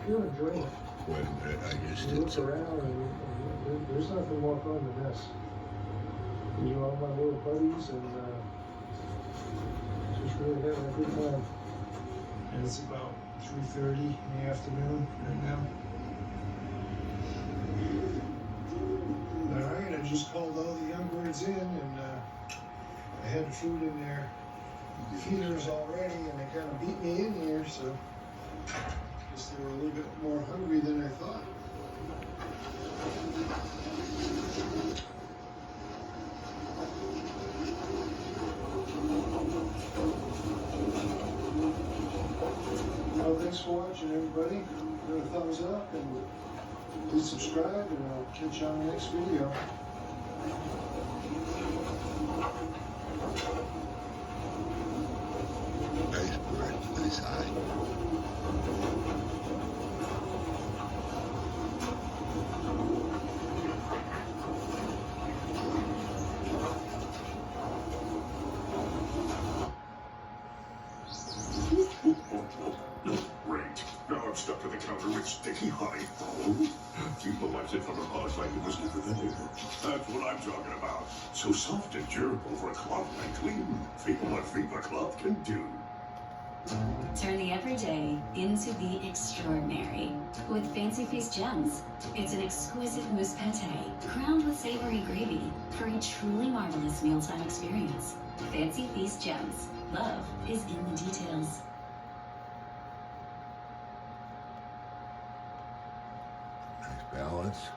You enjoy it. When I used You it. look around and there's nothing more fun than this. You know, all my little buddies and just really having a good time. And it's about 3:30 in the afternoon right now. All right, I just called all the young birds in and I had food in their feeders already and they kind of beat me in here, so I guess they were a little bit more hungry than I thought. Well, thanks for watching, everybody. Give it a thumbs up and please subscribe, and I'll catch you on the next video. Nice bird, nice eye. Great. Now I'm stuck to the counter with sticky honey. Oh, people likes it from a paws like it was given an air. That's what I'm talking about. So soft and durable for a cloth like clean. Feel what Viva Cloth can do. Turn the everyday into the extraordinary with Fancy Feast Gems. It's an exquisite mousse pate crowned with savory gravy for a truly marvelous mealtime experience. Fancy Feast Gems. Love is in the details. Nice balance.